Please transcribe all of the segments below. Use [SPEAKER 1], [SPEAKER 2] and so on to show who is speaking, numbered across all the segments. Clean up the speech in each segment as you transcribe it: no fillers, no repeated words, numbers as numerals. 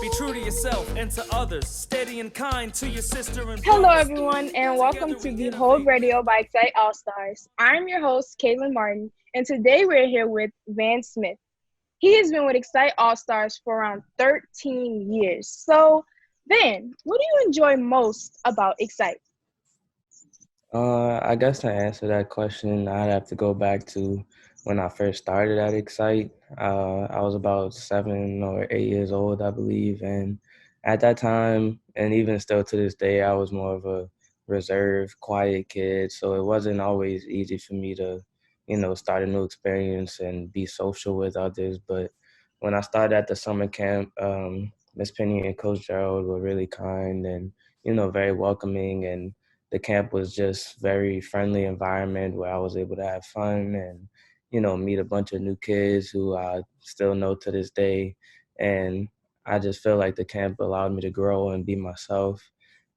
[SPEAKER 1] Be true to yourself and to others. Steady and kind to your sister and
[SPEAKER 2] Hello,
[SPEAKER 1] brothers.
[SPEAKER 2] everyone, and welcome
[SPEAKER 1] Together
[SPEAKER 2] to
[SPEAKER 1] we
[SPEAKER 2] the Whole
[SPEAKER 1] innovate.
[SPEAKER 2] Radio by Excite All Stars. I'm your host, Katelyn Martin, and today we're here with Van Smith. He has been with Excite All Stars for around 13 years. So, Van, what do you enjoy most about Excite?
[SPEAKER 3] I guess to answer that question, I'd have to go back to when I first started at Excite. I was about 7 or 8 years old, I believe, and at that time, and even still to this day, I was more of a reserved, quiet kid. So it wasn't always easy for me to, start a new experience and be social with others. But when I started at the summer camp, Miss Penny and Coach Gerald were really kind and very welcoming, and the camp was just very friendly environment where I was able to have fun and, meet a bunch of new kids who I still know to this day. And I just feel like the camp allowed me to grow and be myself.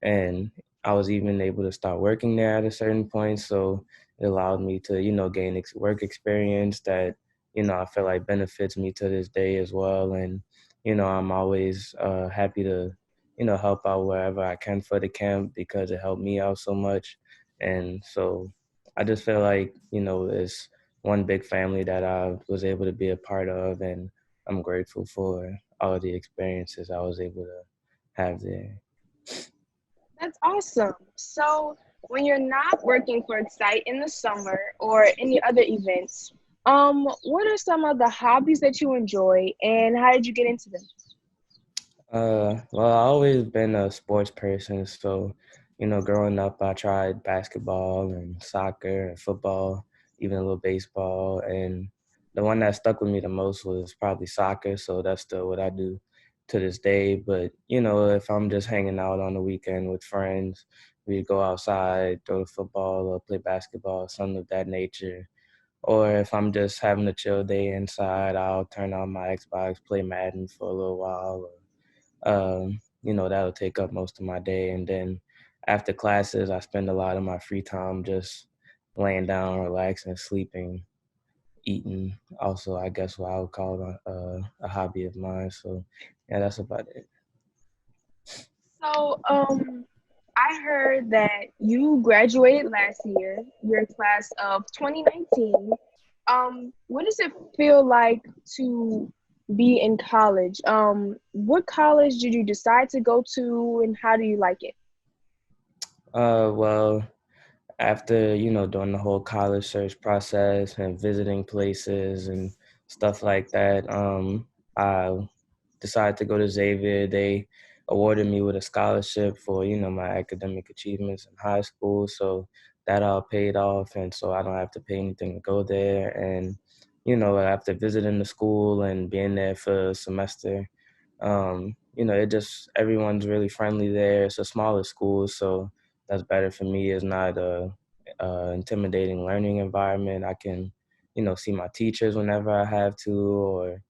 [SPEAKER 3] And I was even able to start working there at a certain point. So it allowed me to, gain work experience that, I feel like benefits me to this day as well. And, I'm always happy to help out wherever I can for the camp because it helped me out so much. And so I just feel like, it's one big family that I was able to be a part of, and I'm grateful for all of the experiences I was able to have there.
[SPEAKER 2] That's awesome. So, when you're not working for Excite in the summer or any other events, what are some of the hobbies that you enjoy, and how did you get into them?
[SPEAKER 3] Well, I always been a sports person, so growing up, I tried basketball and soccer and football, even a little baseball, and the one that stuck with me the most was probably soccer. So that's still what I do to this day. But if I'm just hanging out on the weekend with friends, we go outside, throw the football, or play basketball, something of that nature. Or if I'm just having a chill day inside, I'll turn on my Xbox, play Madden for a little while, that'll take up most of my day. And then after classes, I spend a lot of my free time just laying down, relaxing, sleeping, eating. Also, I guess what I would call a hobby of mine. So, yeah, that's about it.
[SPEAKER 2] So, I heard that you graduated last year, your class of 2019. What does it feel like to be in college? What college did you decide to go to, and how do you like it?
[SPEAKER 3] Well, after, doing the whole college search process and visiting places and stuff like that, I decided to go to Xavier. They awarded me with a scholarship for, my academic achievements in high school. So that all paid off. And so I don't have to pay anything to go there. And, after visiting the school and being there for a semester, it just, everyone's really friendly there. It's a smaller school. So that's better for me. It's not a intimidating learning environment. I can, see my teachers whenever I have to, or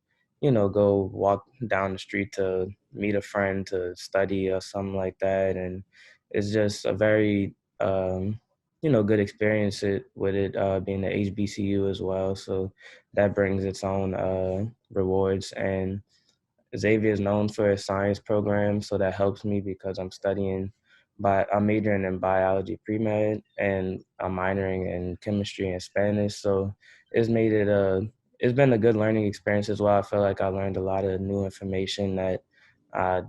[SPEAKER 3] go walk down the street to meet a friend to study or something like that. And it's just a very, good experience with it being the HBCU as well. So that brings its own rewards. And Xavier is known for his science program, so that helps me because I'm majoring in biology pre-med and I'm minoring in chemistry and Spanish. So it's made it's been a good learning experience as well. I feel like I learned a lot of new information that I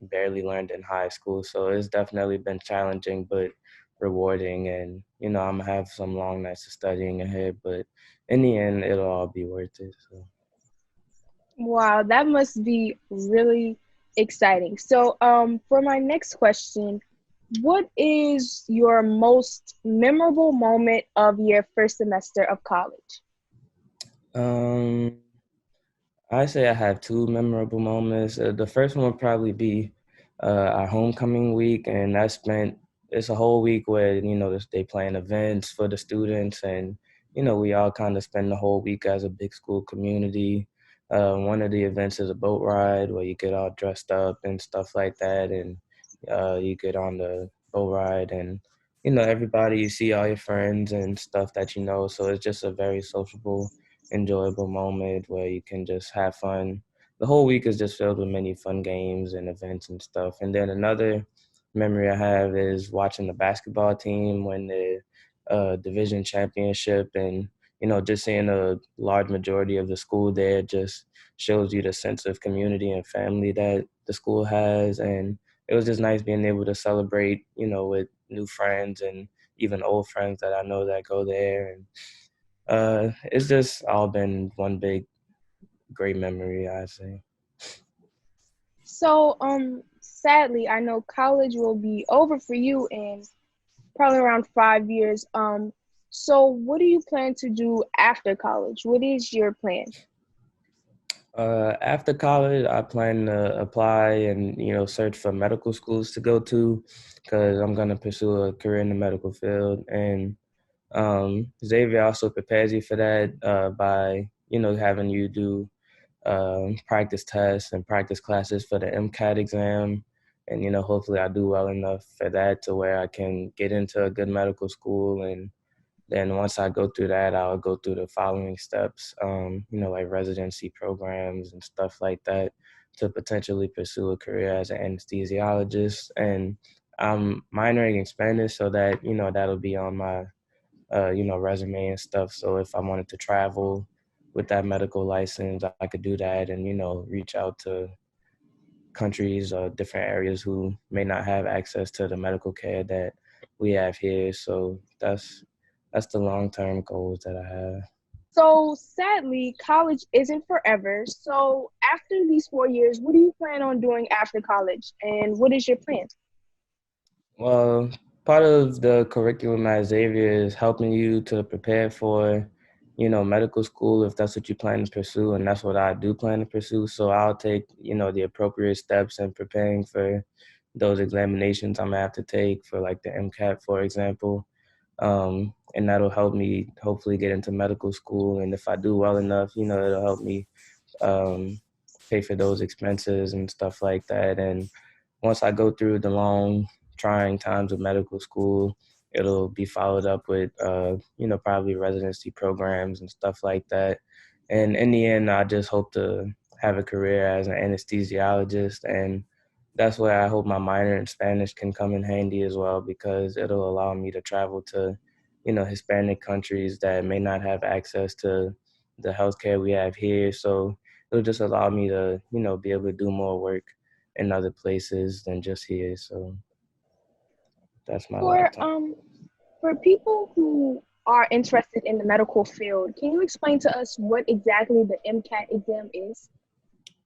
[SPEAKER 3] barely learned in high school. So it's definitely been challenging, but rewarding. And, I'm gonna have some long nights of studying ahead, but in the end, it'll all be worth it. So.
[SPEAKER 2] Wow, that must be really exciting. So, for my next question, what is your most memorable moment of your first semester of college?
[SPEAKER 3] Um, I say I have two memorable moments. The first one would probably be our homecoming week, and it's a whole week where they plan events for the students, and we all kind of spend the whole week as a big school community. One of the events is a boat ride where you get all dressed up and stuff like that, and you get on the boat ride, and everybody, you see all your friends and stuff that you know. So it's just a very sociable, enjoyable moment where you can just have fun the whole week is just filled with many fun games and events and stuff. And then another memory I have is watching the basketball team win the division championship, and just seeing a large majority of the school there just shows you the sense of community and family that the school has. And it was just nice being able to celebrate, with new friends and even old friends that I know that go there. And it's just all been one big great memory, I'd say.
[SPEAKER 2] So, sadly, I know college will be over for you in probably around 5 years. So what do you plan to do after college? What is your plan?
[SPEAKER 3] After college, I plan to apply and search for medical schools to go to, because I'm gonna pursue a career in the medical field. And Xavier also prepares you for that by having you do practice tests and practice classes for the MCAT exam. And hopefully I do well enough for that to where I can get into a good medical school. And then once I go through that, I'll go through the following steps, like residency programs and stuff like that, to potentially pursue a career as an anesthesiologist. And I'm minoring in Spanish, so that, that'll be on my, resume and stuff. So if I wanted to travel with that medical license, I could do that and, reach out to countries or different areas who may not have access to the medical care that we have here. So that's the long-term goals that I have.
[SPEAKER 2] So sadly, college isn't forever. So after these 4 years, what do you plan on doing after college? And what is your plan?
[SPEAKER 3] Well, part of the curriculum at Xavier is helping you to prepare for, medical school if that's what you plan to pursue, and that's what I do plan to pursue. So I'll take, the appropriate steps in preparing for those examinations I'm gonna have to take for like the MCAT, for example. And that'll help me hopefully get into medical school. And if I do well enough, it'll help me um, pay for those expenses and stuff like that. And once I go through the long, trying times of medical school, it'll be followed up with, probably residency programs and stuff like that. And in the end, I just hope to have a career as an anesthesiologist. And that's where I hope my minor in Spanish can come in handy as well, because it'll allow me to travel to, Hispanic countries that may not have access to the healthcare we have here. So it'll just allow me to, be able to do more work in other places than just here. So that's my
[SPEAKER 2] For
[SPEAKER 3] lifetime.
[SPEAKER 2] for people who are interested in the medical field, can you explain to us what exactly the MCAT exam is?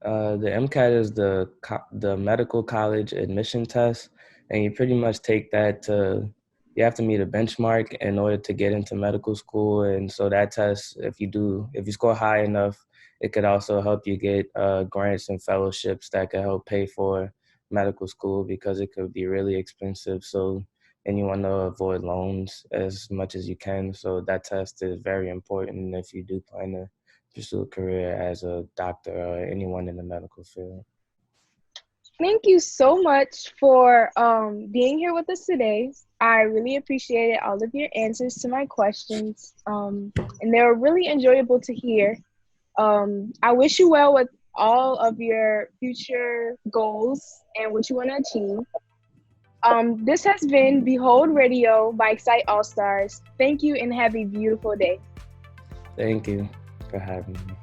[SPEAKER 3] The MCAT is the medical college admission test, and you pretty much take that to. You have to meet a benchmark in order to get into medical school, and so that test, if you score high enough, it could also help you get grants and fellowships that could help pay for medical school, because it could be really expensive. So, and you want to avoid loans as much as you can. So that test is very important if you do plan to pursue a career as a doctor or anyone in the medical field.
[SPEAKER 2] Thank you so much for being here with us today. I really appreciated all of your answers to my questions, and they were really enjoyable to hear. I wish you well with all of your future goals and what you want to achieve. This has been Behold Radio by Excite All Stars. Thank you and have a beautiful day.
[SPEAKER 3] Thank you for having me.